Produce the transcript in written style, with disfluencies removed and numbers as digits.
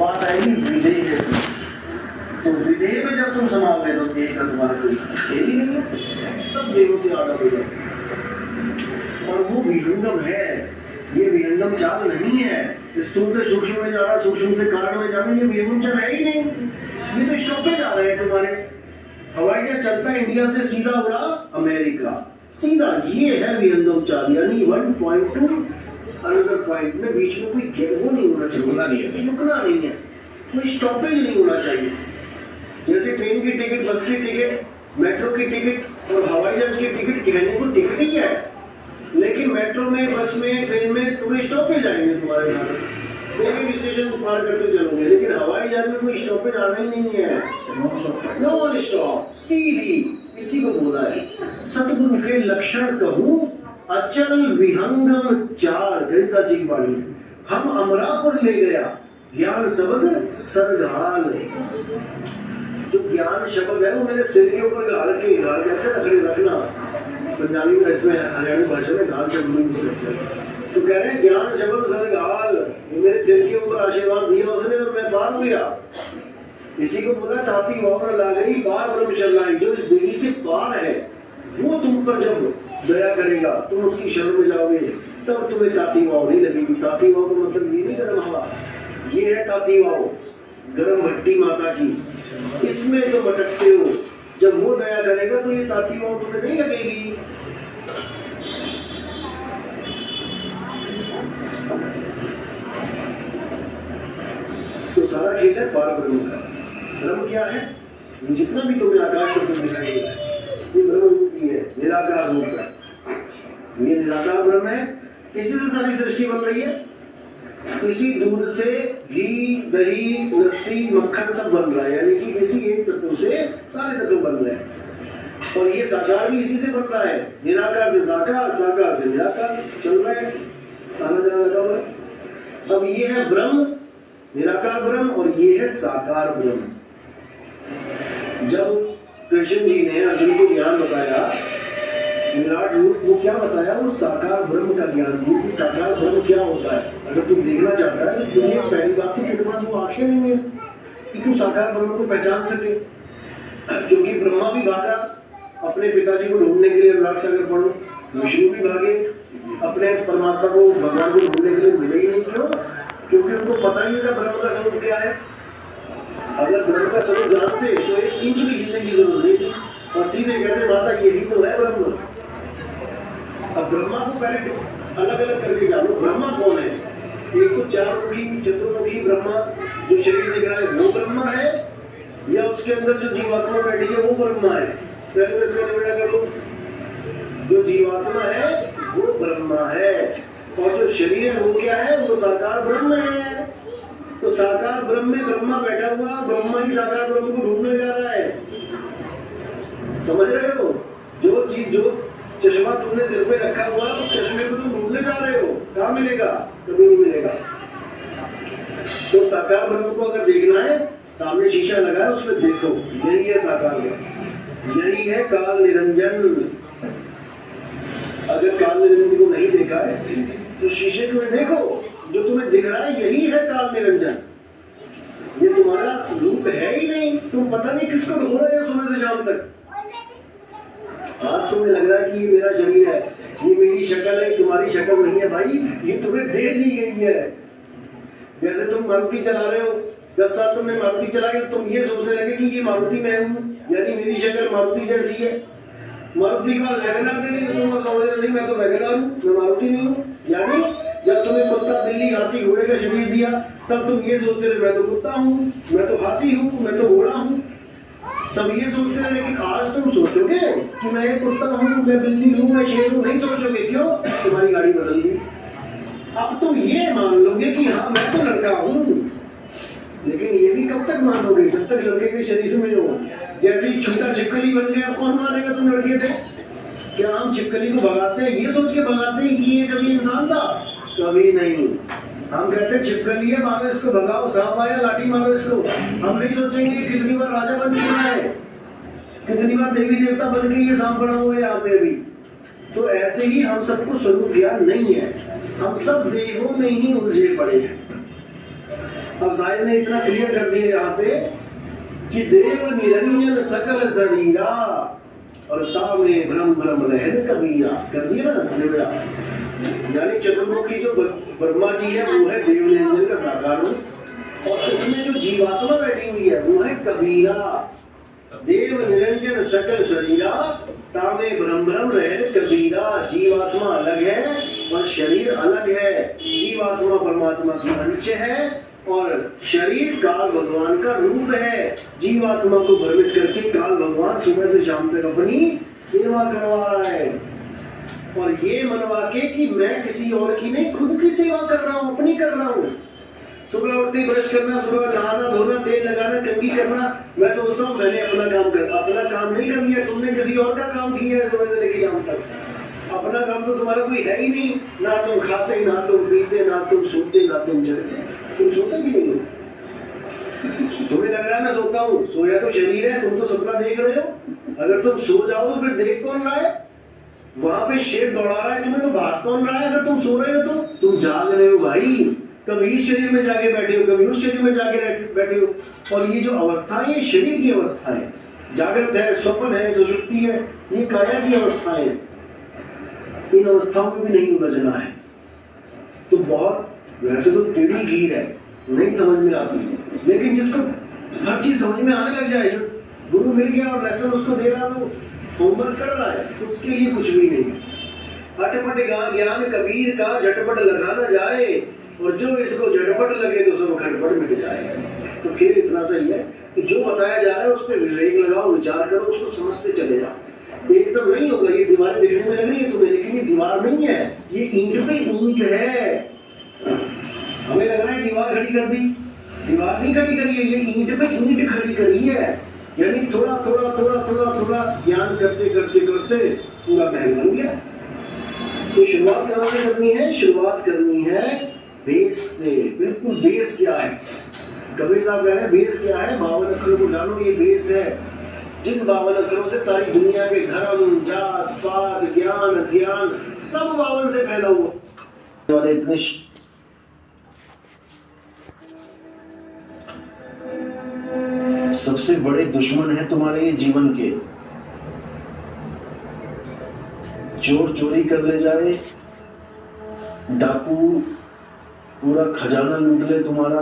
बात आएगी विधेय की। तो विधेय में जब तुम समाओ गए तो देह का तुम्हारा कोई खेल ही नहीं है, सब देहों से आधा हो जाए। और वो विहंगम है, ये विहंगम चाल नहीं है। स्थूल से सूक्ष्म में जा रहा, सूक्ष्म से कारण में जाना, ये विहंगम चाल है ही नहीं। ये तो स्टॉपे जा रहे हैं तुम्हारे। हवाई जहाज चलता है इंडिया से, सीधा उड़ा अमेरिका, सीधा। ये है विहंगम चाल, यानी 1 पॉइंट टू अनदर पॉइंट में बीच में कोई वो नहीं होना चाहिए, रुकना नहीं है, कोई स्टॉपेज नहीं होना चाहिए। जैसे ट्रेन की टिकट, बस की टिकट, मेट्रो की टिकट और हवाई जहाज की टिकट कहने को टिकट ही है, लेकिन मेट्रो में, बस में, ट्रेन में तुम्हें स्टॉपेज आएंगे तुम्हारे साथ, एक स्टेशन पार करते चलोगे। लेकिन हवाई जहाज में कोई स्टॉपेज आना ही नहीं है, नो स्टॉप, सीधी। इसी को बोला है सतगुरु के लक्षण कहूं अचल विहंगम चाल। गीता जी की वाणी है। हम अमरापुर ले गया ज्ञान शब्द सरगाल। जो ज्ञान शब्द है वो मेरे सिर के ऊपर गाल के, गाल कहते हैं रखने रखना, पंजाबी में, इसमें हरियाणी भाषा में गाल शब्द में यूज करते हैं। तो कह रहे हैं ज्ञान शब्द सरगाल, मेरे सिर के ऊपर आशीर्वाद दिया उसने और मैं पार हो गया। इसी को बोला ताती वाव ला गई बार ब्रह्म शरणाई। जो इस देही से पार है वो तुम पर जब दया करेगा, तुम उसकी शरण में जाओगे, तब तुम्हें ताती वाव नहीं लगेगी। ताती वाव का मतलब ये नहीं गर्म हवा, ये है ताती वाव, गर्म भट्टी माता की, इसमें तो भटकते हो। जब वो दया करेगा तो ये ताती वाव तुम्हें नहीं लगेगी। तो सारा खेल है पार ब्रह्म का। ब्रह्म क्या है? जितना भी तुम्हें आकाश को तुम दिखाई दे रहा है ये ब्रह्म रूप ही है, निराकार रूप है। ये निराकार ब्रह्म है, इसी से सारी सृष्टि बन रही है। इसी दूध से घी, दही, लस्सी, मक्खन सब बन रहा है, यानी कि इसी एक तत्व से सारे तत्व बन रहे हैं। और ये साकार भी इसी से बन रहा है, निराकार से साकार, साकार से निराकार चल रहा है, आना जाना लगा हुआ है। अब ये है ब्रह्म, निराकार ब्रह्म, और ये है साकार ब्रह्म। जब कृष्ण जी ने अर्जुन को ज्ञान बताया विराट रूप, वो क्या बताया? वो साकार ब्रह्म का ज्ञान दिया कि साकार ब्रह्म क्या होता है। अगर तुम देखना चाहता है तो तुम्हें पहली बात तो तेरे पास वो आंखें नहीं है कि तुम साकार ब्रह्म को पहचान सके, क्योंकि ब्रह्मा भी भागा अपने पिताजी को ढूंढने के लिए, अनुराग सागर पढ़ो, विष्णु भी भागे अपने परमात्मा को, भगवान को ढूंढने के लिए, मिले ही नहीं। क्यों? क्योंकि उनको पता ही नहीं था ब्रह्म का स्वरूप क्या है। अगर ब्रह्म का स्वरूप जानते तो 1 इंच भी हिलने की जरूरत नहीं थी, और सीधे कहते माता यही तो है ब्रह्म। अब ब्रह्मा को पहले अलग अलग करके जानो, ब्रह्मा कौन है? एक तो चारमुखी चतुर्मुखी ब्रह्मा जो शरीर दिख रहा है वो ब्रह्मा है, या उसके अंदर जो जीवात्मा बैठी है वो ब्रह्मा है? पहले तो इसका निवेदन कर लो। जो जीवात्मा है वो ब्रह्मा है, और जो शरीर है वो क्या है? वो साकार ब्रह्म है। तो साकार ब्रह्म में ब्रह्मा बैठा हुआ, ब्रह्मा ही साकार ब्रह्म को ढूंढने जा रहा है। समझ रहे हो? जो चीज, जो चश्मा तुमने सिर पे रखा हुआ, उस चश्मे को तुम ढूंढने जा रहे हो, कहाँ मिलेगा? कभी नहीं मिलेगा। तो साकार ब्रह्म को अगर देखना है, सामने शीशा लगा है उसमें देखो, यही है साकार ब्रह्म, यही है काल निरंजन। अगर काल निरंजन को नहीं देखा है तो शीशे में देखो, जो तुम्हें दिख रहा है यही है काल निरंजन। ये तुम्हारा रूप है ही नहीं, तुम पता नहीं किसको ढूंढ रहे हो सुबह से शाम तक। आज तुम्हें लग रहा है कि ये मेरा शरीर है, ये मेरी शक्ल है, तुम्हारी शक्ल नहीं है भाई, ये तुम्हें दे दी गई है। जैसे तुम मारुति चला रहे हो, 10 साल तुमने मारुति चलाई, तुम ये सोचने लगे कि ये मारुति मैं हूँ, यानी मेरी शक्ल मारुति जैसी है। मारुति के बाद वैगनआर दे देंगे, तुम समझ रहे नहीं मैं तो वैगनआर हूँ, मैं मारुति नहीं हूँ। यानी जब तुम्हें कुत्ता, बिल्ली, हाथी, घोड़े का शरीर दिया, तब तुम ये सोचते रहे मैं तो कुत्ता हूँ, मैं तो हाथी हूँ, मैं तो घोड़ा हूँ। तब ये सोचते रहे, लेकिन आज तुम सोचोगे कि मैं एक कुत्ता हूँ, मैं बिल्ली हूँ, मैं शेर हूँ, नहीं सोचोगे। क्यों? तुम्हारी गाड़ी बदल दी। अब तुम ये मान लोगे कि हाँ मैं तो लड़का हूँ, लेकिन ये भी कब तक मानोगे? जब तक लड़के के शरीर में हो। जैसे छोटा छिपकली बन गया, कौन मानेगा तुम लड़के थे? क्या हम छिपकली को भगाते हैं ये सोच के भगाते हैं कि ये कभी इंसान था? कभी नहीं। हम कहते हैं छिपकली है, मारो इसको, भगाओ, सांप आया लाठी मारो इसको। हम नहीं सोचेंगे कितनी बार राजा बन चुका है, कितनी बार देवी देवता बन के ये सांप बना हुआ है यहाँ पे भी। तो ऐसे ही हम सबको स्वरूप ज्ञान नहीं है, हम सब देहों में ही उलझे पड़े हैं। अब साहिब ने इतना क्लियर कर दिया यहाँ पे कि देव निरंजन सकल शरीरा और तामे भ्रम भ्रम रहन कबीरा, कर दिया ना निबड़ा। यानी चतुर्मुखी जो ब्रह्मा जी है वो है देव निरंजन का साकार रूप, और उसमें जो जीवात्मा बैठी हुई है वो है कबीरा। देव निरंजन सकल शरीरा तामे भ्रम भ्रम रहन कबीरा। जीवात्मा अलग है और शरीर अलग है। जीवात्मा परमात्मा की अंश है और शरीर काल भगवान का रूप है। जीवात्मा को भ्रमित करके काल भगवान सुबह से शाम तक अपनी सेवा करवा रहा है, और ये मनवा के कि मैं किसी और की नहीं, खुद की सेवा कर रहा हूँ, अपनी कर रहा हूँ। सुबह उठते ही ब्रश करना, सुबह नहाना धोना, तेल लगाना, कंघी करना, मैं सोचता हूँ मैंने अपना काम नहीं कर लिया, तुमने किसी और का काम किया है सुबह से लेकर शाम तक। अपना काम तो तुम्हारा कोई है ही नहीं, ना तुम खाते, ना तुम पीते, ना तुम सोते, ना तुम जगते। तुम सोते भी नहीं हो। तुम्हें लग रहा है मैं सोता हूँ, सोया तो शरीर है, तुम तो सपना देख रहे हो। अगर तुम सो जाओ तो फिर देख कौन रहा है? वहां पे शेर दौड़ा रहा है तुम्हें, तो भाग कौन रहा है? अगर तुम सो रहे हो तो तुम जाग रहे हो भाई। कभी इस शरीर में जाके बैठे हो, कभी उस शरीर में जाके बैठे हो। और ये जो अवस्था है ये शरीर की अवस्था है। जागृत है, स्वप्न है, सुषुप्ति है, ये काया की अवस्थाएं है। इन अवस्थाओं में भी नहीं उलझना है। तो बहुत वैसे तो टेढ़ी गिर है, नहीं समझ में आती, लेकिन जिसको हर चीज समझ में आने लग जाए, जो गुरु मिल गया और लेसन उसको दे रहा, तो होमवर्क कर रहा है, उसके लिए कुछ भी नहीं है। अटपट ज्ञान कबीर का झटपट लगा न जाए, और जो इसको झटपट लगे तो सब खटपट मिट जाएगा। तो खेल इतना सही है कि जो बताया जा रहा है उस पर विवेक लगाओ, विचार करो, उसको समझते चले जाओ। एकदम नहीं होगा। ये दीवारें दिखने में लग रही है तुम्हें, लेकिन ये दीवार नहीं है, ये ईंट पे ईंट है। हमें लग रहा है दीवार खड़ी कर दी, दीवार नहीं खड़ी करी है, ये ईंट पे ईंट खड़ी करी है। यानी थोड़ा थोड़ा थोड़ा थोड़ा थोड़ा ज्ञान करते करते करते पूरा महल बन गया। तो शुरुआत कहाँ से करनी है? शुरुआत करनी है बेस से। बिल्कुल बेस क्या है? कबीर साहब कह रहे हैं बेस क्या है? 52 अक्षरों को जानो, ये बेस है। जिन 52 अक्षरों से सारी दुनिया के धर्म, जात पात, ज्ञान ज्ञान सब 52 से फैला हुआ वाले इतने सबसे बड़े दुश्मन है तुम्हारे ये जीवन के। चोर चोरी कर ले जाए, डाकू पूरा खजाना लूट ले तुम्हारा,